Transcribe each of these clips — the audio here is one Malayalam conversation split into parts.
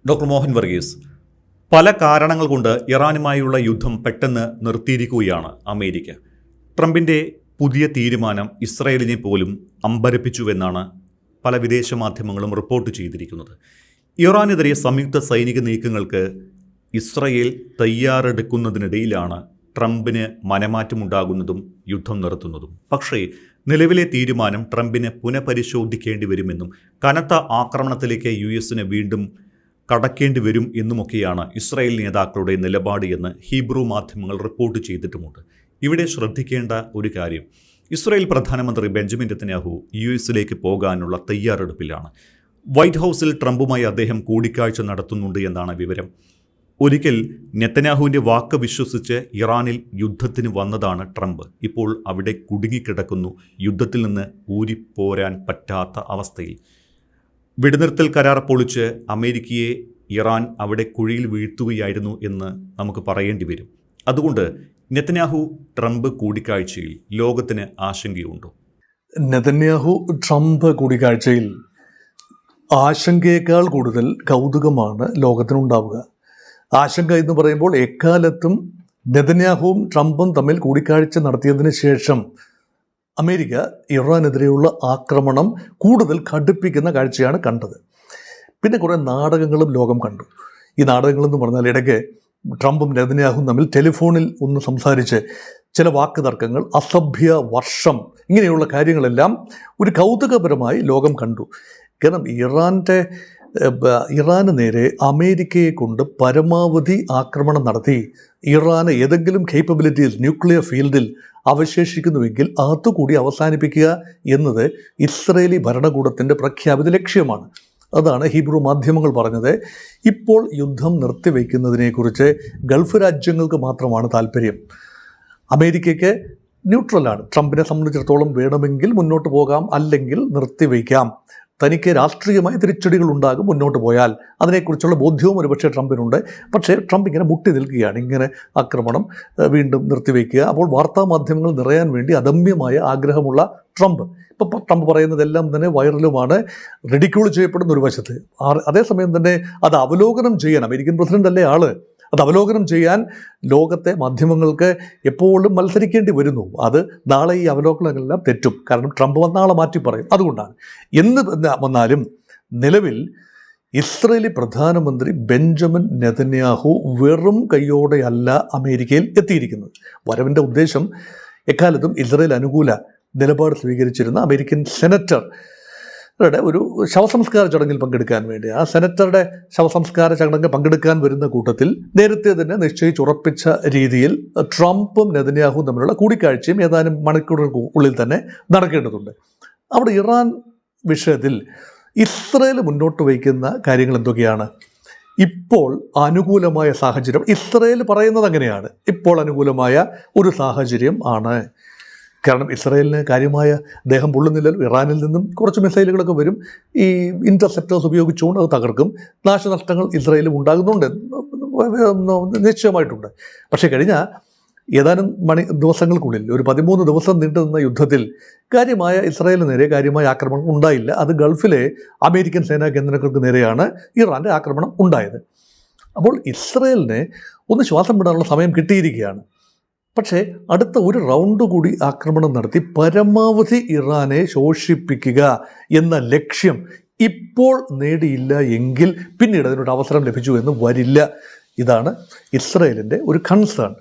ഡോക്ടർ മോഹൻ വർഗീസ്, പല കാരണങ്ങൾ കൊണ്ട് ഇറാനുമായുള്ള യുദ്ധം പെട്ടെന്ന് നിർത്തിയിരിക്കുകയാണ് അമേരിക്ക. ട്രംപിൻ്റെ പുതിയ തീരുമാനം ഇസ്രായേലിനെ പോലും അമ്പരപ്പിച്ചുവെന്നാണ് പല വിദേശ മാധ്യമങ്ങളും റിപ്പോർട്ട് ചെയ്തിരിക്കുന്നത്. ഇറാനെതിരെ സംയുക്ത സൈനിക നീക്കങ്ങൾക്ക് ഇസ്രായേൽ തയ്യാറെടുക്കുന്നതിനിടയിലാണ് ട്രംപിന് മനമാറ്റമുണ്ടാകുന്നതും യുദ്ധം നിർത്തുന്നതും. പക്ഷേ നിലവിലെ തീരുമാനം ട്രംപിന് പുനഃപരിശോധിക്കേണ്ടി വരുമെന്നും കനത്ത ആക്രമണത്തിലേക്ക് യുഎസിന് വീണ്ടും കടക്കേണ്ടി വരും എന്നുമൊക്കെയാണ് ഇസ്രായേൽ നേതാക്കളുടെ നിലപാട് എന്ന് ഹീബ്രു മാധ്യമങ്ങൾ റിപ്പോർട്ട് ചെയ്തിട്ടുമുണ്ട്. ഇവിടെ ശ്രദ്ധിക്കേണ്ട ഒരു കാര്യം, ഇസ്രായേൽ പ്രധാനമന്ത്രി ബെഞ്ചമിൻ നെതന്യാഹു യുഎസിലേക്ക് പോകാനുള്ള തയ്യാറെടുപ്പിലാണ്. വൈറ്റ് ഹൗസിൽ ട്രംപുമായി അദ്ദേഹം കൂടിക്കാഴ്ച നടത്തുന്നുണ്ട് എന്നാണ് വിവരം. ഒരിക്കൽ നെതന്യാഹുവിൻ്റെ വാക്ക് വിശ്വസിച്ച് ഇറാനിൽ യുദ്ധത്തിന് വന്നതാണ് ട്രംപ്. ഇപ്പോൾ അവിടെ കുടുങ്ങിക്കിടക്കുന്നു, യുദ്ധത്തിൽ നിന്ന് ഊരിപ്പോരാൻ പറ്റാത്ത അവസ്ഥയിൽ. വെടിനിർത്തൽ കരാർ പൊളിച്ച് അമേരിക്കയെ ഇറാൻ അവിടെ കുഴിയിൽ വീഴ്ത്തുകയായിരുന്നു എന്ന് നമുക്ക് പറയേണ്ടി വരും. അതുകൊണ്ട് നെതന്യാഹു ട്രംപ് കൂടിക്കാഴ്ചയിൽ ലോകത്തിന് ആശങ്കയുണ്ടോ? നെതന്യാഹു ട്രംപ് കൂടിക്കാഴ്ചയിൽ ആശങ്കയേക്കാൾ കൂടുതൽ കൗതുകമാണ് ലോകത്തിനുണ്ടാവുക. ആശങ്ക എന്ന് പറയുമ്പോൾ എക്കാലത്തും നെതന്യാഹുവും ട്രംപും തമ്മിൽ കൂടിക്കാഴ്ച നടത്തിയതിന് ശേഷം അമേരിക്ക ഇറാനെതിരെയുള്ള ആക്രമണം കൂടുതൽ കടുപ്പിക്കുന്ന കാഴ്ചയാണ് കണ്ടത്. പിന്നെ കുറേ നാടകങ്ങളും ലോകം കണ്ടു. ഈ നാടകങ്ങളെന്ന് പറഞ്ഞാൽ ഇടയ്ക്ക് ട്രംപും നെതന്യാഹുവും തമ്മിൽ ടെലിഫോണിൽ ഒന്ന് സംസാരിച്ച് ചില വാക്ക് തർക്കങ്ങൾ, അസഭ്യ വർഷം, ഇങ്ങനെയുള്ള കാര്യങ്ങളെല്ലാം ഒരു കൗതുകപരമായി ലോകം കണ്ടു. കാരണം ഇറാന് നേരെ അമേരിക്കയെ കൊണ്ട് പരമാവധി ആക്രമണം നടത്തി ഇറാന് ഏതെങ്കിലും കേപ്പബിലിറ്റീസ് ന്യൂക്ലിയർ ഫീൽഡിൽ അവശേഷിക്കുന്നുവെങ്കിൽ അതുകൂടി അവസാനിപ്പിക്കുക എന്നത് ഇസ്രയേലി ഭരണകൂടത്തിൻ്റെ പ്രഖ്യാപിത ലക്ഷ്യമാണ്. അതാണ് ഹീബ്രു മാധ്യമങ്ങൾ പറഞ്ഞത്. ഇപ്പോൾ യുദ്ധം നിർത്തിവെക്കുന്നതിനെക്കുറിച്ച് ഗൾഫ് രാജ്യങ്ങൾക്ക് മാത്രമാണ് താല്പര്യം. അമേരിക്കയ്ക്ക് ന്യൂട്രലാണ്. ട്രംപിനെ സംബന്ധിച്ചിടത്തോളം വേണമെങ്കിൽ മുന്നോട്ട് പോകാം, അല്ലെങ്കിൽ നിർത്തിവെക്കാം. തനിക്ക് രാഷ്ട്രീയമായ തിരിച്ചടികൾ ഉണ്ടാകും മുന്നോട്ട് പോയാൽ. അതിനെക്കുറിച്ചുള്ള ബോധ്യവും ഒരുപക്ഷെ ട്രംപിനുണ്ട്. പക്ഷേ ട്രംപ് ഇങ്ങനെ മുട്ടി നിൽക്കുകയാണ്, ഇങ്ങനെ ആക്രമണം വീണ്ടും നിർത്തിവെക്കുക. അപ്പോൾ വാർത്താ മാധ്യമങ്ങൾ നിറയാൻ വേണ്ടി അദമ്യമായ ആഗ്രഹമുള്ള ട്രംപ് ഇപ്പോൾ ട്രംപ് പറയുന്നതെല്ലാം തന്നെ വൈറലുമാണ്, റെഡിക്യൂൾ ചെയ്യപ്പെടുന്ന ഒരു വശത്ത്. അതേസമയം തന്നെ അത് അവലോകനം ചെയ്യാൻ അമേരിക്കൻ പ്രസിഡന്റ് അല്ലേ ആള്, അത് അവലോകനം ചെയ്യാൻ ലോകത്തെ മാധ്യമങ്ങൾക്ക് എപ്പോഴും മത്സരിക്കേണ്ടി വരുന്നു. അത് നാളെ ഈ അവലോകനങ്ങളെല്ലാം തെറ്റും. കാരണം ട്രംപ് നാളെ മാറ്റി പറയും. അതുകൊണ്ടാണ്. എന്ന് വന്നാലും നിലവിൽ ഇസ്രയേലി പ്രധാനമന്ത്രി ബെഞ്ചമിൻ നെതന്യാഹു വെറും കൈയോടെയല്ല അമേരിക്കയിൽ എത്തിയിരിക്കുന്നത്. വരവിൻ്റെ ഉദ്ദേശം എക്കാലത്തും ഇസ്രയേൽ അനുകൂല നിലപാട് സ്വീകരിച്ചിരുന്ന അമേരിക്കൻ സെനറ്ററുടെ ഒരു ശവസംസ്കാര ചടങ്ങിൽ പങ്കെടുക്കാൻ വേണ്ടി, ആ സെനറ്ററുടെ ശവസംസ്കാര ചടങ്ങിൽ പങ്കെടുക്കാൻ വരുന്ന കൂട്ടത്തിൽ നേരത്തെ തന്നെ നിശ്ചയിച്ചുറപ്പിച്ച രീതിയിൽ ട്രംപും നെതന്യാഹുവും തമ്മിലുള്ള കൂടിക്കാഴ്ചയും ഏതാനും മണിക്കൂറുകൾക്കുള്ളിൽ തന്നെ നടക്കേണ്ടതുണ്ട്. അവിടെ ഇറാൻ വിഷയത്തിൽ ഇസ്രയേൽ മുന്നോട്ട് വയ്ക്കുന്ന കാര്യങ്ങൾ എന്തൊക്കെയാണ്? ഇപ്പോൾ അനുകൂലമായ സാഹചര്യം, ഇസ്രയേൽ പറയുന്നത് അങ്ങനെയാണ്, ഇപ്പോൾ അനുകൂലമായ ഒരു സാഹചര്യം ആണ്. കാരണം ഇസ്രായേലിന് കാര്യമായ ദേഹം പൊള്ളുന്നില്ലല്ലോ. ഇറാനിൽ നിന്നും കുറച്ച് മിസൈലുകളൊക്കെ വരും, ഈ ഇൻ്റർസെപ്റ്റേഴ്സ് ഉപയോഗിച്ചുകൊണ്ട് അത് തകർക്കും. നാശനഷ്ടങ്ങൾ ഇസ്രായേലും ഉണ്ടാകുന്നുണ്ട്, നിശ്ചയമായിട്ടുണ്ട്. പക്ഷേ കഴിഞ്ഞ ഏതാനും ദിവസങ്ങൾക്കുള്ളിൽ, ഒരു 13 ദിവസം നീണ്ടു നിന്ന യുദ്ധത്തിൽ കാര്യമായ ഇസ്രായേലിന് നേരെ കാര്യമായ ആക്രമണം ഉണ്ടായില്ല. അത് ഗൾഫിലെ അമേരിക്കൻ സേനാ കേന്ദ്രങ്ങൾക്ക് നേരെയാണ് ഇറാൻ്റെ ആക്രമണം ഉണ്ടായത്. അപ്പോൾ ഇസ്രായേലിന് ഒന്ന് ശ്വാസം വിടാനുള്ള സമയം കിട്ടിയിരിക്കുകയാണ്. പക്ഷേ അടുത്ത ഒരു റൗണ്ട് കൂടി ആക്രമണം നടത്തി പരമാവധി ഇറാനെ ശോഷിപ്പിക്കുക എന്ന ലക്ഷ്യം ഇപ്പോൾ നേടിയില്ല എങ്കിൽ പിന്നീട് അതിനൊരു അവസരം ലഭിച്ചു എന്ന് വരില്ല. ഇതാണ് ഇസ്രായേലിൻ്റെ ഒരു കൺസേൺ.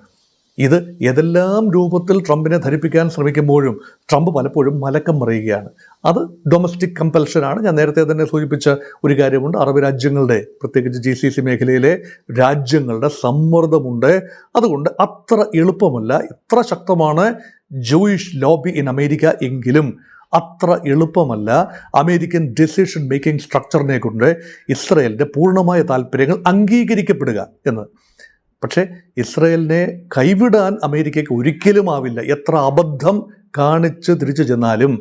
ഇത് ഏതെല്ലാം രൂപത്തിൽ ട്രംപിനെ ധരിപ്പിക്കാൻ ശ്രമിക്കുമ്പോഴും ട്രംപ് പലപ്പോഴും മലക്കം മറിയുകയാണ്. അത് ഡൊമസ്റ്റിക് കമ്പൽഷനാണ്. ഞാൻ നേരത്തെ തന്നെ സൂചിപ്പിച്ച ഒരു കാര്യമുണ്ട്. അറബ് രാജ്യങ്ങളുടെ, പ്രത്യേകിച്ച് GCC മേഖലയിലെ രാജ്യങ്ങളുടെ സമ്മർദ്ദമുണ്ട്. അതുകൊണ്ട് അത്ര എളുപ്പമല്ല. എത്ര ശക്തമാണ് ജൂയിഷ് ലോബി ഇൻ അമേരിക്ക എങ്കിലും അത്ര എളുപ്പമല്ല അമേരിക്കൻ ഡിസിഷൻ മേക്കിംഗ് സ്ട്രക്ചറിനെ കൊണ്ട് ഇസ്രായേലിൻ്റെ പൂർണ്ണമായ താല്പര്യങ്ങൾ അംഗീകരിക്കപ്പെടുക എന്ന്. പക്ഷേ ഇസ്രായേലിനെ കൈവിടാൻ അമേരിക്കയ്ക്ക് ഒരിക്കലും ആവില്ല. എത്ര അബദ്ധം കാണിച്ച് തിരിച്ചു ചെന്നാലും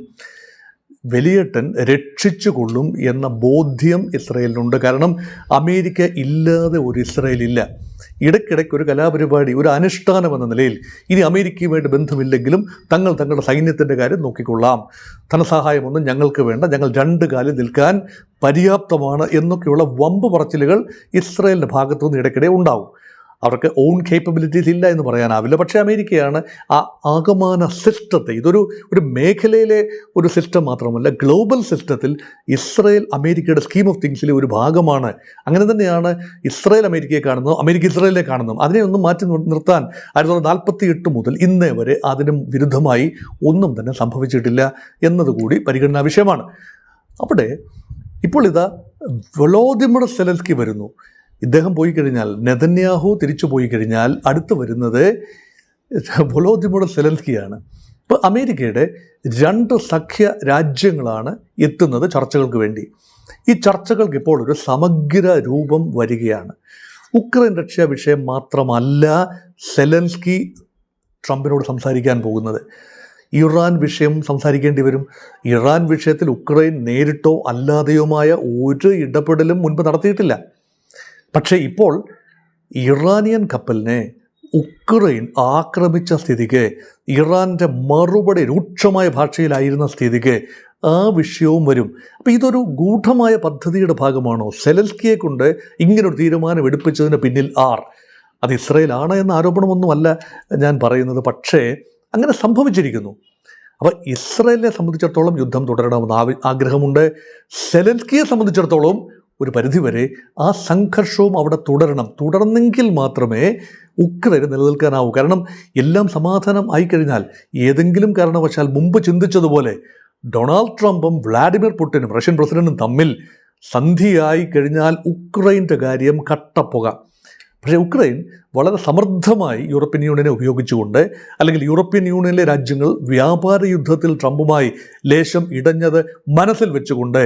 വലിയേട്ടൻ രക്ഷിച്ചുകൊള്ളും എന്ന ബോധ്യം ഇസ്രയേലിനുണ്ട്. കാരണം അമേരിക്ക ഇല്ലാതെ ഒരു ഇസ്രയേൽ ഇല്ല. ഇടയ്ക്കിടയ്ക്ക് ഒരു കലാപരിപാടി, ഒരു അനുഷ്ഠാനം എന്ന നിലയിൽ ഇനി അമേരിക്കയുമായിട്ട് ബന്ധമില്ലെങ്കിലും തങ്ങളുടെ സൈന്യത്തിൻ്റെ കാര്യം നോക്കിക്കൊള്ളാം, ധനസഹായമൊന്നും ഞങ്ങൾക്ക് വേണ്ട, ഞങ്ങൾ രണ്ട് കാലിൽ നിൽക്കാൻ പര്യാപ്തമാണ് എന്നൊക്കെയുള്ള വമ്പ് പറച്ചിലുകൾ ഇസ്രയേലിൻ്റെ ഭാഗത്തുനിന്ന് ഇടയ്ക്കിടെ ഉണ്ടാവും. അവർക്ക് ഓൺ കേപ്പബിലിറ്റീസ് ഇല്ല എന്ന് പറയാനാവില്ല. പക്ഷേ അമേരിക്കയാണ് ആ ആകമാന സിസ്റ്റത്തെ, ഒരു മേഖലയിലെ ഒരു സിസ്റ്റം മാത്രമല്ല, ഗ്ലോബൽ സിസ്റ്റത്തിൽ ഇസ്രയേൽ അമേരിക്കയുടെ സ്കീം ഓഫ് തിങ്സിലെ ഒരു ഭാഗമാണ്. അങ്ങനെ തന്നെയാണ് ഇസ്രയേൽ അമേരിക്കയെ കാണുന്നതും അമേരിക്ക ഇസ്രയേലിനെ കാണുന്നതും. അതിനെ ഒന്നും മാറ്റി നിർത്താൻ 1948 മുതൽ ഇന്നേ വരെ അതിനും വിരുദ്ധമായി ഒന്നും തന്നെ സംഭവിച്ചിട്ടില്ല എന്നതുകൂടി പരിഗണനാ വിഷയമാണ്. അവിടെ ഇപ്പോൾ ഇതാ വൊളോദിമിർ സെലൻസ്കി വരുന്നു. ഇദ്ദേഹം പോയി കഴിഞ്ഞാൽ, നെതന്യാഹു തിരിച്ചു പോയി കഴിഞ്ഞാൽ അടുത്ത് വരുന്നത് വൊളോദിമിർ സെലൻസ്കിയാണ്. ഇപ്പോൾ അമേരിക്കയുടെ 2 സഖ്യ രാജ്യങ്ങളാണ് എത്തുന്നത് ചർച്ചകൾക്ക് വേണ്ടി. ഈ ചർച്ചകൾക്ക് ഇപ്പോൾ ഒരു സമഗ്ര രൂപം വരികയാണ്. ഉക്രൈൻ റഷ്യ വിഷയം മാത്രമല്ല സെലൻസ്കി ട്രംപിനോട് സംസാരിക്കാൻ പോകുന്നത്. ഇറാൻ വിഷയം സംസാരിക്കേണ്ടി വരും. ഇറാൻ വിഷയത്തിൽ ഉക്രൈൻ നേരിട്ടോ അല്ലാതെയുമായ ഒരു ഇടപെടലും മുൻപ് നടത്തിയിട്ടില്ല. പക്ഷേ ഇപ്പോൾ ഇറാനിയൻ കപ്പലിനെ ഉക്രൈൻ ആക്രമിച്ച സ്ഥിതിക്ക്, ഇറാൻ്റെ മറുപടി രൂക്ഷമായ ഭാഷയിലായിരുന്ന സ്ഥിതിക്ക് ആ വിഷയവും വരും. അപ്പോൾ ഇതൊരു ഗൂഢമായ പദ്ധതിയുടെ ഭാഗമാണോ? സെലൻസ്കിയെ കൊണ്ട് ഇങ്ങനൊരു തീരുമാനം എടുപ്പിച്ചതിന് പിന്നിൽ അത് ഇസ്രയേലാണ് എന്ന ആരോപണമൊന്നുമല്ല ഞാൻ പറയുന്നത്. പക്ഷേ അങ്ങനെ സംഭവിച്ചിരിക്കുന്നു. അപ്പോൾ ഇസ്രയേലിനെ സംബന്ധിച്ചിടത്തോളം യുദ്ധം തുടരണമെന്ന് ആഗ്രഹമുണ്ട്. സെലൻസ്കിയെ സംബന്ധിച്ചിടത്തോളം ഒരു പരിധിവരെ ആ സംഘർഷവും അവിടെ തുടർന്നെങ്കിൽ മാത്രമേ ഉക്രൈന് നിലനിൽക്കാനാവൂ. കാരണം എല്ലാം സമാധാനം ആയിക്കഴിഞ്ഞാൽ, ഏതെങ്കിലും കാരണവശാൽ മുമ്പ് ചിന്തിച്ചതുപോലെ ഡൊണാൾഡ് ട്രംപും വ്ളാഡിമിർ പുടിനും റഷ്യൻ പ്രസിഡന്റും തമ്മിൽ സന്ധിയായി കഴിഞ്ഞാൽ ഉക്രൈൻ്റെ കാര്യം കട്ടപ്പുക. പക്ഷേ ഉക്രൈൻ വളരെ സമർത്ഥമായി യൂറോപ്യൻ യൂണിയനെ ഉപയോഗിച്ചുകൊണ്ട്, അല്ലെങ്കിൽ യൂറോപ്യൻ യൂണിയനിലെ രാജ്യങ്ങൾ വ്യാപാര യുദ്ധത്തിൽ ട്രംപുമായി ലേശം ഇടഞ്ഞത് മനസ്സിൽ വെച്ചുകൊണ്ട്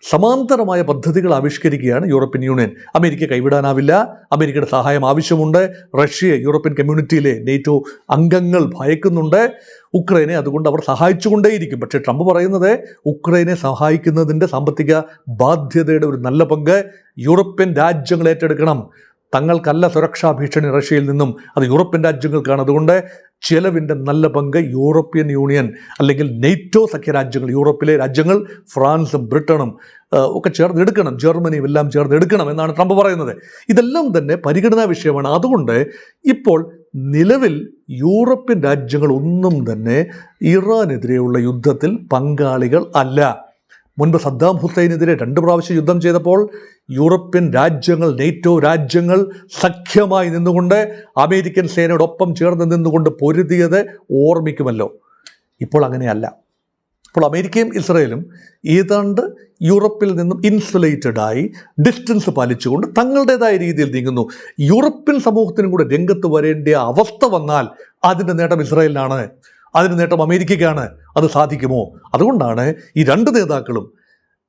സമാന്തരമായ പദ്ധതികൾ ആവിഷ്കരിക്കുകയാണ് യൂറോപ്യൻ യൂണിയൻ. അമേരിക്ക കൈവിടാനാവില്ല, അമേരിക്കയുടെ സഹായം ആവശ്യമുണ്ട്. റഷ്യയെ യൂറോപ്യൻ കമ്മ്യൂണിറ്റിയിലെ നേറ്റോ അംഗങ്ങൾ ഭയക്കുന്നുണ്ട്. ഉക്രൈനെ അതുകൊണ്ട് അവർ സഹായിച്ചുകൊണ്ടേയിരിക്കും. പക്ഷേ ട്രംപ് പറയുന്നത് ഉക്രൈനെ സഹായിക്കുന്നതിൻ്റെ സാമ്പത്തിക ബാധ്യതയുടെ ഒരു നല്ല പങ്ക് യൂറോപ്യൻ രാജ്യങ്ങൾ ഏറ്റെടുക്കണം. തങ്ങൾക്കല്ല സുരക്ഷാ ഭീഷണി റഷ്യയിൽ നിന്നും, അത് യൂറോപ്യൻ രാജ്യങ്ങൾക്കാണ്. അതുകൊണ്ട് ചെലവിൻ്റെ നല്ല പങ്ക് യൂറോപ്യൻ യൂണിയൻ അല്ലെങ്കിൽ നെയ്റ്റോ സഖ്യരാജ്യങ്ങൾ, യൂറോപ്പിലെ രാജ്യങ്ങൾ ഫ്രാൻസും ബ്രിട്ടനും ഒക്കെ ചേർന്നെടുക്കണം, ജർമ്മനിയും എല്ലാം ചേർന്നെടുക്കണം എന്നാണ് ട്രംപ് പറയുന്നത്. ഇതെല്ലാം തന്നെ പരിഗണനാ വിഷയമാണ്. അതുകൊണ്ട് ഇപ്പോൾ നിലവിൽ യൂറോപ്യൻ രാജ്യങ്ങൾ ഒന്നും തന്നെ ഇറാനെതിരെയുള്ള യുദ്ധത്തിൽ പങ്കാളികൾ അല്ല. മുൻപ് സദ്ദാം ഹുസൈനെതിരെ 2 പ്രാവശ്യം യുദ്ധം ചെയ്തപ്പോൾ യൂറോപ്യൻ രാജ്യങ്ങൾ, നേറ്റോ രാജ്യങ്ങൾ സഖ്യമായി നിന്നുകൊണ്ട് അമേരിക്കൻ സേനയോടൊപ്പം ചേർന്ന് നിന്നുകൊണ്ട് പൊരുതിയത് ഓർമ്മിക്കുമല്ലോ. ഇപ്പോൾ അങ്ങനെയല്ല. ഇപ്പോൾ അമേരിക്കയും ഇസ്രയേലും ഏതാണ്ട് യൂറോപ്പിൽ നിന്നും ഇൻസുലേറ്റഡായി ഡിസ്റ്റൻസ് പാലിച്ചുകൊണ്ട് തങ്ങളുടേതായ രീതിയിൽ നീങ്ങുന്നു. യൂറോപ്യൻ സമൂഹത്തിനും കൂടെ രംഗത്ത് വരേണ്ട അവസ്ഥ വന്നാൽ അതിൻ്റെ നേട്ടം ഇസ്രയേലിനാണ്, അതിന് നേട്ടം അമേരിക്കയ്ക്കാണ്. അത് സാധിക്കുമോ? അതുകൊണ്ടാണ് ഈ 2 നേതാക്കളും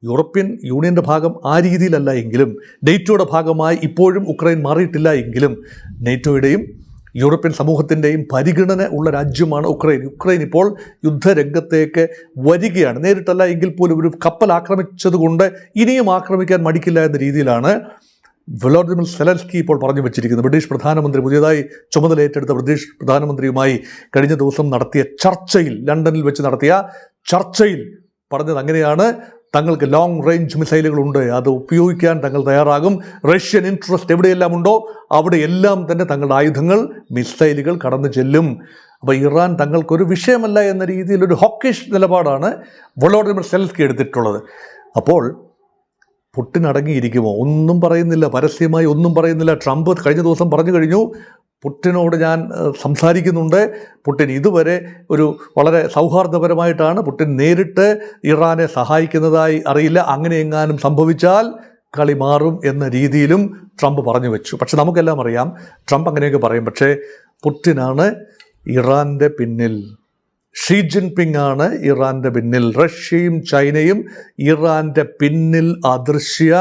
യൂറോപ്യൻ യൂണിയൻ്റെ ഭാഗം ആ രീതിയിലല്ല എങ്കിലും, നെയ്റ്റോയുടെ ഭാഗമായി ഇപ്പോഴും ഉക്രൈൻ മാറിയിട്ടില്ല എങ്കിലും, നെയ്റ്റോയുടെയും യൂറോപ്യൻ സമൂഹത്തിൻ്റെയും പരിഗണന ഉള്ള രാജ്യമാണ് ഉക്രൈൻ. ഉക്രൈൻ ഇപ്പോൾ യുദ്ധരംഗത്തേക്ക് വരികയാണ്. നേരിട്ടല്ല എങ്കിൽ പോലും ഒരു കപ്പൽ ആക്രമിച്ചതുകൊണ്ട് ഇനിയും ആക്രമിക്കാൻ മടിക്കില്ല എന്ന രീതിയിലാണ് വൊളോദിമിർ സെലൻസ്കി ഇപ്പോൾ പറഞ്ഞു വെച്ചിരിക്കുന്നത്. ബ്രിട്ടീഷ് പ്രധാനമന്ത്രി, പുതിയതായി ചുമതലയേറ്റെടുത്ത ബ്രിട്ടീഷ് പ്രധാനമന്ത്രിയുമായി കഴിഞ്ഞ ദിവസം നടത്തിയ ചർച്ചയിൽ, ലണ്ടനിൽ വെച്ച് നടത്തിയ ചർച്ചയിൽ പറഞ്ഞത് അങ്ങനെയാണ്: തങ്ങൾക്ക് ലോങ് റേഞ്ച് മിസൈലുകളുണ്ട്, അത് ഉപയോഗിക്കാൻ തങ്ങൾ തയ്യാറാകും. റഷ്യൻ ഇൻട്രസ്റ്റ് എവിടെയെല്ലാം ഉണ്ടോ അവിടെയെല്ലാം തന്നെ തങ്ങളുടെ ആയുധങ്ങൾ, മിസൈലുകൾ കടന്നു ചെല്ലും. അപ്പോൾ ഇറാൻ തങ്ങൾക്കൊരു വിഷയമല്ല എന്ന രീതിയിൽ ഒരു ഹോക്കിഷ് നിലപാടാണ് വൊളോദിമിർ സെലൻസ്കി എടുത്തിട്ടുള്ളത്. അപ്പോൾ പുടിൻ അടങ്ങിയിരിക്കുമോ? ഒന്നും പറയുന്നില്ല, പരസ്യമായി ഒന്നും പറയുന്നില്ല. ട്രംപ് കഴിഞ്ഞ ദിവസം പറഞ്ഞു കഴിഞ്ഞു, പുടിനോട് ഞാൻ സംസാരിക്കുന്നുണ്ട്. പുടിൻ ഇതുവരെ ഒരു വളരെ സൗഹാർദ്ദപരമായിട്ടാണ്. പുടിൻ നേരിട്ട് ഇറാനെ സഹായിക്കുന്നതായി അറിയില്ല. അങ്ങനെ എങ്ങാനും സംഭവിച്ചാൽ കളി മാറും എന്ന രീതിയിലും ട്രംപ് പറഞ്ഞു വെച്ചു. പക്ഷെ നമുക്കെല്ലാം അറിയാം ട്രംപ് അങ്ങനെയൊക്കെ പറയും. പക്ഷേ പുടിനാണ് ഇറാൻ്റെ പിന്നിൽ. ഷീ ജിൻപിങ് ആണ് ഇറാൻ്റെ പിന്നിൽ. റഷ്യയും ചൈനയും ഇറാൻ്റെ പിന്നിൽ അദൃശ്യ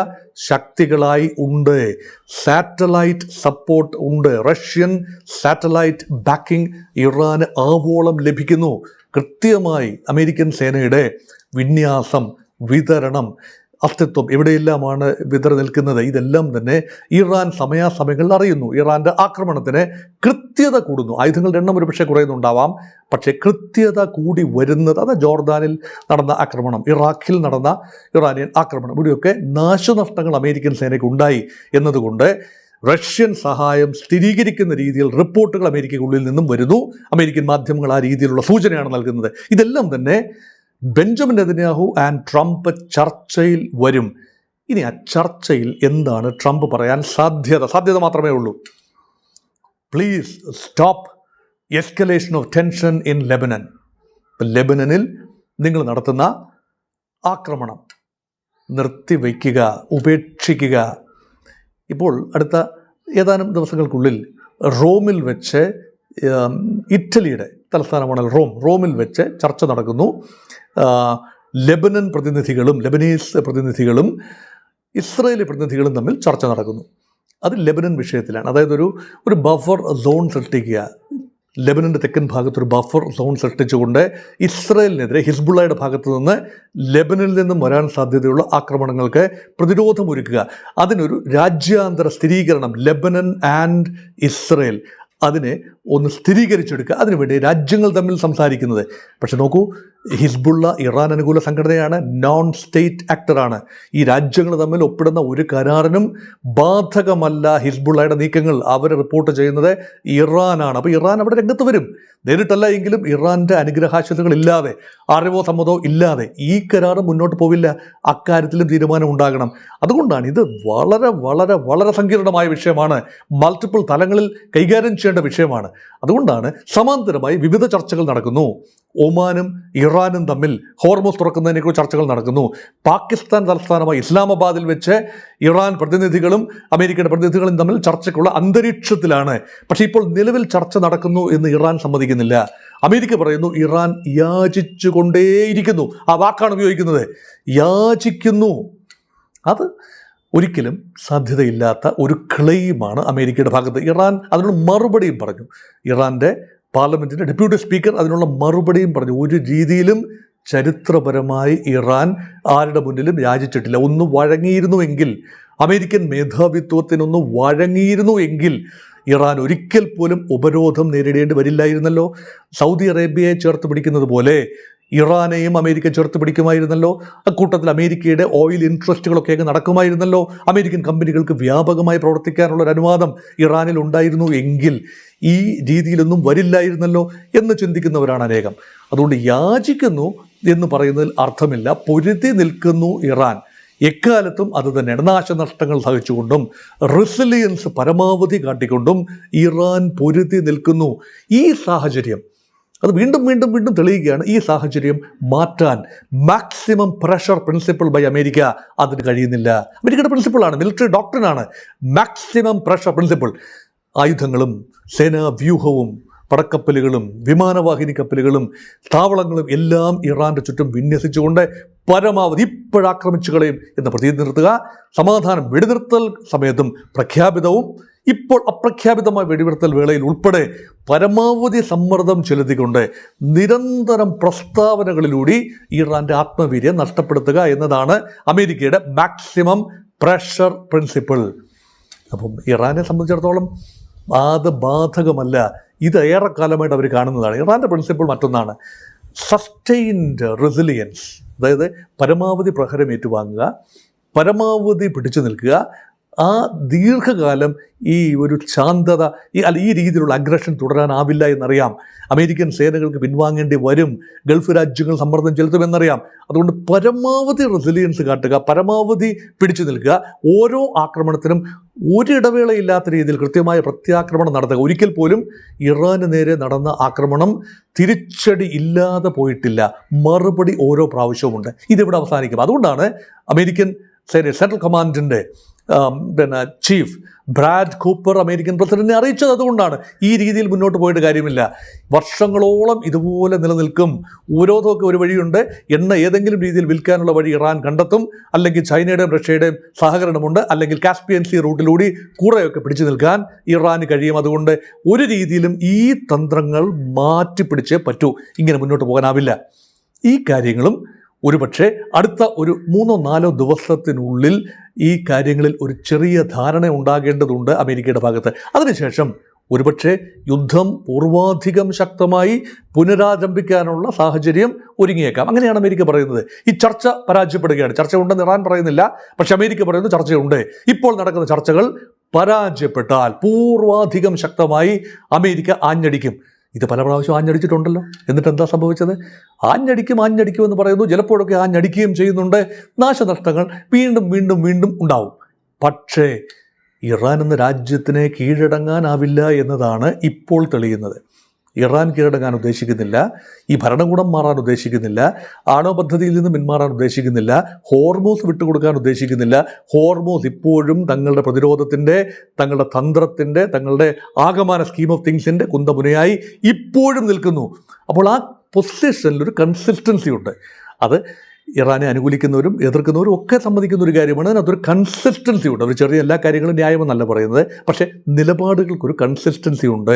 ശക്തികളായി ഉണ്ട്. സാറ്റലൈറ്റ് സപ്പോർട്ട് ഉണ്ട്. റഷ്യൻ സാറ്റലൈറ്റ് ബാക്കിംഗ് ഇറാന് ആവോളം ലഭിക്കുന്നു. കൃത്യമായി അമേരിക്കൻ സേനയുടെ വിന്യാസം, വിതരണം, അസ്തിത്വം എവിടെയെല്ലാമാണ് നിൽക്കുന്നത്, ഇതെല്ലാം തന്നെ ഇറാൻ സമയാസമയങ്ങളിൽ അറിയുന്നു. ഇറാൻ്റെ ആക്രമണത്തിന് കൃത്യത കൂടുന്നു. ആയുധങ്ങളുടെ എണ്ണം ഒരുപക്ഷെ കുറയുന്നുണ്ടാവാം, പക്ഷേ കൃത്യത കൂടി വരുന്നത് അത് ജോർദാനിൽ നടന്ന ആക്രമണം, ഇറാഖിൽ നടന്ന ഇറാനിയൻ ആക്രമണം, ഇവിടെയൊക്കെ നാശനഷ്ടങ്ങൾ അമേരിക്കൻ സേനയ്ക്ക് ഉണ്ടായി എന്നതുകൊണ്ട് റഷ്യൻ സഹായം സ്ഥിരീകരിക്കുന്ന രീതിയിൽ റിപ്പോർട്ടുകൾ അമേരിക്കയ്ക്കുള്ളിൽ നിന്നും വരുന്നു. അമേരിക്കൻ മാധ്യമങ്ങൾ ആ രീതിയിലുള്ള സൂചനയാണ് നൽകുന്നത്. ഇതെല്ലാം തന്നെ ബെഞ്ചമിൻ നെതന്യാഹു ആൻഡ് ട്രംപ് ചർച്ചയിൽ വരും. ഇനി ആ ചർച്ചയിൽ എന്താണ് ട്രംപ് പറയാൻ സാധ്യത മാത്രമേ ഉള്ളൂ. Please stop escalation of tension in Lebanon. ലെബനനിൽ നിങ്ങൾ നടത്തുന്ന ആക്രമണം നിർത്തിവയ്ക്കുക, ഉപേക്ഷിക്കുക. ഇപ്പോൾ അടുത്ത ഏതാനും ദിവസങ്ങൾക്കുള്ളിൽ റോമിൽ വെച്ച്, ഇറ്റലിയുടെ തലസ്ഥാനമാണ് റോമിൽ വെച്ച് ചർച്ച നടക്കുന്നു. ലെബനീസ് പ്രതിനിധികളും ഇസ്രായേലി പ്രതിനിധികളും തമ്മിൽ ചർച്ച നടക്കുന്നു. അത് ലെബനൻ വിഷയത്തിലാണ്. അതായത് ഒരു ബഫർ സോൺ സൃഷ്ടിക്കുക. ലെബനൻ്റെ തെക്കൻ ഭാഗത്തൊരു ബഫർ സോൺ സൃഷ്ടിച്ചുകൊണ്ട് ഇസ്രായേലിനെതിരെ ഹിസ്ബുള്ളയുടെ ഭാഗത്തു നിന്ന് ലെബനിൽ നിന്നും വരാൻ സാധ്യതയുള്ള ആക്രമണങ്ങൾക്ക് പ്രതിരോധമൊരുക്കുക. അതിനൊരു രാജ്യാന്തര സ്ഥിരീകരണം, ലെബനൻ ആൻഡ് ഇസ്രായേൽ, അതിനെ ഒന്ന് സ്ഥിരീകരിച്ചെടുക്കുക. അതിനുവേണ്ടി രാജ്യങ്ങൾ തമ്മിൽ സംസാരിക്കുന്നത്. പക്ഷെ നോക്കൂ, ഹിസ്ബുള്ള ഇറാൻ അനുകൂല സംഘടനയാണ്, നോൺ സ്റ്റേറ്റ് ആക്ടറാണ്. ഈ രാജ്യങ്ങൾ തമ്മിൽ ഒപ്പിടുന്ന ഒരു കരാറിനും ബാധകമല്ല ഹിസ്ബുള്ളയുടെ നീക്കങ്ങൾ. അവർ റിപ്പോർട്ട് ചെയ്യുന്നത് ഇറാനാണ്. അപ്പോൾ ഇറാൻ അവിടെ രംഗത്ത് വരും. നേരിട്ടല്ല എങ്കിലും ഇറാൻ്റെ അനുഗ്രഹാശിസുകൾ ഇല്ലാതെ, അറിവോ സമ്മതമോ ഇല്ലാതെ ഈ കരാർ മുന്നോട്ട് പോവില്ല. അക്കാര്യത്തിലും തീരുമാനം ഉണ്ടാകണം. അതുകൊണ്ടാണ് ഇത് വളരെ വളരെ വളരെ സങ്കീർണമായ വിഷയമാണ്. മൾട്ടിപ്പിൾ തലങ്ങളിൽ കൈകാര്യം ചെയ്യേണ്ട വിഷയമാണ്. അതുകൊണ്ടാണ് സമാന്തരമായി വിവിധ ചർച്ചകൾ നടക്കുന്നു. ഒമാനും ഇറാനും തമ്മിൽ ഹോർമോസ് തുറക്കുന്നതിനെക്കുറിച്ച് ചർച്ചകൾ നടക്കുന്നു. പാകിസ്ഥാൻ തലസ്ഥാനമായി ഇസ്ലാമാബാദിൽ വെച്ച് ഇറാൻ പ്രതിനിധികളും അമേരിക്കയുടെ പ്രതിനിധികളും തമ്മിൽ ചർച്ചയ്ക്കുള്ള അന്തരീക്ഷത്തിലാണ്. പക്ഷേ ഇപ്പോൾ നിലവിൽ ചർച്ച നടക്കുന്നു എന്ന് ഇറാൻ സമ്മതിക്കുന്നില്ല. അമേരിക്ക പറയുന്നു ഇറാൻ യാചിച്ചുകൊണ്ടേയിരിക്കുന്നു. ആ വാക്കാണ് ഉപയോഗിക്കുന്നത്, യാചിക്കുന്നു. അത് ഒരിക്കലും സാധ്യതയില്ലാത്ത ഒരു ക്ലെയിമാണ് അമേരിക്കയുടെ ഭാഗത്ത്. ഇറാൻ അതിനുള്ള മറുപടിയും പറഞ്ഞു. ഇറാൻ്റെ പാർലമെൻറ്റിൻ്റെ ഡെപ്യൂട്ടി സ്പീക്കർ അതിനുള്ള മറുപടിയും പറഞ്ഞു. ഒരു രീതിയിലും ചരിത്രപരമായി ഇറാൻ ആരുടെ മുന്നിലും യാചിച്ചിട്ടില്ല. ഒന്ന് വഴങ്ങിയിരുന്നുവെങ്കിൽ, അമേരിക്കൻ മേധാവിത്വത്തിനൊന്ന് വഴങ്ങിയിരുന്നു എങ്കിൽ ഇറാൻ ഒരിക്കൽ പോലും ഉപരോധം നേരിടേണ്ടി വരില്ലായിരുന്നല്ലോ. സൗദി അറേബ്യയെ ചേർത്ത് പിടിക്കുന്നത് പോലെ ഇറാനെയും അമേരിക്ക ചേർത്ത് പിടിക്കുമായിരുന്നല്ലോ. അക്കൂട്ടത്തിൽ അമേരിക്കയുടെ ഓയിൽ ഇൻട്രസ്റ്റുകളൊക്കെ അങ്ങ് നടക്കുമായിരുന്നല്ലോ. അമേരിക്കൻ കമ്പനികൾക്ക് വ്യാപകമായി പ്രവർത്തിക്കാനുള്ളൊരു അനുവാദം ഇറാനിൽ ഉണ്ടായിരുന്നു എങ്കിൽ ഈ രീതിയിലൊന്നും വരില്ലായിരുന്നല്ലോ എന്ന് ചിന്തിക്കുന്നവരാണ് അനേകം. അതുകൊണ്ട് യാചിക്കുന്നു എന്ന് പറയുന്നതിൽ അർത്ഥമില്ല. പൊരുതി നിൽക്കുന്നു ഇറാൻ. എക്കാലത്തും അത് തന്നെയാണ്. നാശനഷ്ടങ്ങൾ സഹിച്ചുകൊണ്ടും റെസിലിയൻസ് പരമാവധി കാട്ടിക്കൊണ്ടും ഇറാൻ പൊരുതി നിൽക്കുന്നു. ഈ സാഹചര്യം അത് വീണ്ടും വീണ്ടും വീണ്ടും തെളിയുകയാണ്. ഈ സാഹചര്യം മാറ്റാൻ maximum pressure principle by America അതിന് കഴിയുന്നില്ല. അമേരിക്കയുടെ പ്രിൻസിപ്പിളാണ്, മിലിറ്ററി ഡോക്ട്രിനാണ് മാക്സിമം പ്രഷർ പ്രിൻസിപ്പിൾ. ആയുധങ്ങളും സേനാ വ്യൂഹവും പടക്കപ്പലുകളും വിമാനവാഹിനി കപ്പലുകളും താവളങ്ങളും എല്ലാം ഇറാൻ്റെ ചുറ്റും വിന്യസിച്ചുകൊണ്ട് പരമാവധി ഇപ്പോഴാക്രമിച്ചു കളയും എന്ന പ്രതീതി നിർത്തുക. സമാധാനം വെടിനിർത്തൽ സമയത്തും പ്രഖ്യാപിതവും ഇപ്പോൾ അപ്രഖ്യാപിതമായ വെടിനിർത്തൽ വേളയിൽ ഉൾപ്പെടെ പരമാവധി സമ്മർദ്ദം ചെലുത്തിക്കൊണ്ട് നിരന്തരം പ്രസ്താവനകളിലൂടെ ഇറാൻ്റെ ആത്മവീര്യം നഷ്ടപ്പെടുത്തുക എന്നതാണ് അമേരിക്കയുടെ മാക്സിമം പ്രഷർ പ്രിൻസിപ്പിൾ. അപ്പം ഇറാനെ സംബന്ധിച്ചിടത്തോളം അത് ബാധകമല്ല. ഇത് ഏറെക്കാലമായിട്ട് അവർ കാണുന്നതാണ്. ഇറാൻ്റെ പ്രിൻസിപ്പിൾ മറ്റൊന്നാണ്, സസ്റ്റെയിൻഡ് റെസിലിയൻസ്. അതായത് പരമാവധി പ്രഹരം ഏറ്റുവാങ്ങുക, പരമാവധി പിടിച്ചു നിൽക്കുക. ആ ദീർഘകാലം ഈ ഒരു ശാന്തത, ഈ രീതിയിലുള്ള അഗ്രഷൻ തുടരാനാവില്ല എന്നറിയാം. അമേരിക്കൻ സേനകൾക്ക് പിൻവാങ്ങേണ്ടി വരും. ഗൾഫ് രാജ്യങ്ങൾ സമ്മർദ്ദം ചെലുത്തുമെന്നറിയാം. അതുകൊണ്ട് പരമാവധി റെസിലിയൻസ് കാട്ടുക, പരമാവധി പിടിച്ചു നിൽക്കുക. ഓരോ ആക്രമണത്തിനും ഒരിടവേളയില്ലാത്ത രീതിയിൽ കൃത്യമായ പ്രത്യാക്രമണം നടത്തുക. ഒരിക്കൽ പോലും ഇറാന് നേരെ നടന്ന ആക്രമണം തിരിച്ചടി ഇല്ലാതെ പോയിട്ടില്ല. മറുപടി ഓരോ പ്രാവശ്യവുമുണ്ട്. ഇതിവിടെ അവസാനിക്കും. അതുകൊണ്ടാണ് അമേരിക്കൻ സെൻട്രൽ കമാൻഡിൻ്റെ ചീഫ് ബ്രാഡ് കൂപ്പർ അമേരിക്കൻ പ്രസിഡന്റിനെ അറിയിച്ചത് അതുകൊണ്ടാണ്. ഈ രീതിയിൽ മുന്നോട്ട് പോയിട്ട് കാര്യമില്ല. വർഷങ്ങളോളം ഇതുപോലെ നിലനിൽക്കും. ഉപരോധമൊക്കെ ഒരു വഴിയുണ്ട്. എണ്ണ ഏതെങ്കിലും രീതിയിൽ വിൽക്കാനുള്ള വഴി ഇറാൻ കണ്ടെത്തും. അല്ലെങ്കിൽ ചൈനയുടെയും റഷ്യയുടെയും സഹകരണമുണ്ട്. അല്ലെങ്കിൽ കാസ്പിയൻ സീ റൂട്ടിലൂടെ കൂടെയൊക്കെ പിടിച്ചു നിൽക്കാൻ ഇറാന് കഴിയും. അതുകൊണ്ട് ഒരു രീതിയിലും ഈ തന്ത്രങ്ങൾ മാറ്റിപ്പിടിച്ചേ പറ്റൂ. ഇങ്ങനെ മുന്നോട്ട് പോകാനാവില്ല. ഈ കാര്യങ്ങളും ഒരുപക്ഷെ അടുത്ത ഒരു 3-4 ദിവസത്തിനുള്ളിൽ ഈ കാര്യങ്ങളിൽ ഒരു ചെറിയ ധാരണ ഉണ്ടാകേണ്ടതുണ്ട് അമേരിക്കയുടെ ഭാഗത്ത്. അതിനുശേഷം ഒരുപക്ഷെ യുദ്ധം പൂർവാധികം ശക്തമായി പുനരാരംഭിക്കാനുള്ള സാഹചര്യം ഒരുങ്ങിയേക്കാം. അങ്ങനെയാണ് അമേരിക്ക പറയുന്നത്. ഈ ചർച്ച പരാജയപ്പെടുകയാണ്. ചർച്ച ഉണ്ടെന്ന് ഇറാൻ പറയുന്നില്ല, പക്ഷെ അമേരിക്ക പറയുന്നു ചർച്ചയുണ്ട്. ഇപ്പോൾ നടക്കുന്ന ചർച്ചകൾ പരാജയപ്പെട്ടാൽ പൂർവാധികം ശക്തമായി അമേരിക്ക ആഞ്ഞടിക്കും. ഇത് പല പ്രാവശ്യം ആഞ്ഞടിച്ചിട്ടുണ്ടല്ലോ. എന്നിട്ട് എന്താ സംഭവിച്ചത്? ആഞ്ഞടിക്കും എന്ന് പറയുന്നു. ചിലപ്പോഴൊക്കെ ആഞ്ഞടിക്കുകയും ചെയ്യുന്നുണ്ട്. നാശനഷ്ടങ്ങൾ വീണ്ടും വീണ്ടും വീണ്ടും ഉണ്ടാവും. പക്ഷേ ഇറാൻ എന്ന രാജ്യത്തിനെ കീഴടങ്ങാനാവില്ല എന്നതാണ് ഇപ്പോൾ തെളിയുന്നത്. ഇറാൻ കീഴടങ്ങാൻ ഉദ്ദേശിക്കുന്നില്ല. ഈ ഭരണകൂടം മാറാൻ ഉദ്ദേശിക്കുന്നില്ല. ആണവ പദ്ധതിയിൽ നിന്ന് പിന്മാറാൻ ഉദ്ദേശിക്കുന്നില്ല. ഹോർമൂസ് വിട്ടുകൊടുക്കാൻ ഉദ്ദേശിക്കുന്നില്ല. ഹോർമൂസ് ഇപ്പോഴും തങ്ങളുടെ പ്രതിരോധത്തിൻ്റെ, തങ്ങളുടെ തന്ത്രത്തിൻ്റെ, തങ്ങളുടെ ആകമാന സ്കീം ഓഫ് തിങ്സിൻ്റെ കുന്തമുനയായി ഇപ്പോഴും നിൽക്കുന്നു. അപ്പോൾ ആ പൊസിഷനിൽ ഒരു കൺസിസ്റ്റൻസി ഉണ്ട്. അത് ഇറാനെ അനുകൂലിക്കുന്നവരും എതിർക്കുന്നവരും ഒക്കെ സമ്മതിക്കുന്ന ഒരു കാര്യമാണ്. അതിനകത്തൊരു കൺസിസ്റ്റൻസി ഉണ്ട്. ഒരു ചെറിയ എല്ലാ കാര്യങ്ങളും ന്യായമെന്നല്ല പറയുന്നത്, പക്ഷേ നിലപാടുകൾക്കൊരു കൺസിസ്റ്റൻസി ഉണ്ട്.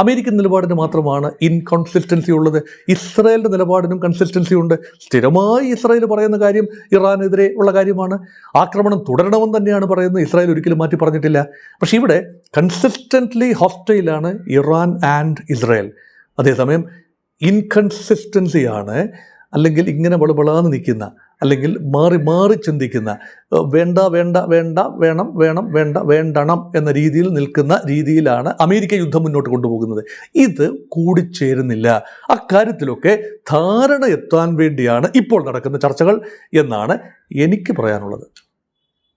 അമേരിക്കൻ നിലപാടിന് മാത്രമാണ് ഇൻകൺസിസ്റ്റൻസി ഉള്ളത്. ഇസ്രായേലിൻ്റെ നിലപാടിനും കൺസിസ്റ്റൻസി ഉണ്ട്. സ്ഥിരമായി ഇസ്രായേൽ പറയുന്ന കാര്യം ഇറാനെതിരെ ഉള്ള കാര്യമാണ്. ആക്രമണം തുടരണമെന്ന് തന്നെയാണ് പറയുന്നത്. ഇസ്രായേൽ ഒരിക്കലും മാറ്റി പറഞ്ഞിട്ടില്ല. പക്ഷേ ഇവിടെ കൺസിസ്റ്റൻ്റ്ലി ഹോസ്റ്റൈലാണ് ഇറാൻ ആൻഡ് ഇസ്രായേൽ. അതേസമയം ഇൻകൺസിസ്റ്റൻസിയാണ്, അല്ലെങ്കിൽ ഇങ്ങനെ വളവളാന്ന് നിൽക്കുന്ന, അല്ലെങ്കിൽ മാറി മാറി ചിന്തിക്കുന്ന, വേണ്ട വേണ്ട വേണ്ട വേണം വേണം വേണ്ട വേണ്ടണം എന്ന രീതിയിൽ നിൽക്കുന്ന രീതിയിലാണ് അമേരിക്ക യുദ്ധം മുന്നോട്ട് കൊണ്ടുപോകുന്നത്. ഇത് കൂടിച്ചേരുന്നില്ല. അക്കാര്യത്തിലൊക്കെ ധാരണ എത്താൻ വേണ്ടിയാണ് ഇപ്പോൾ നടക്കുന്ന ചർച്ചകൾ എന്നാണ് എനിക്ക് പറയാനുള്ളത്.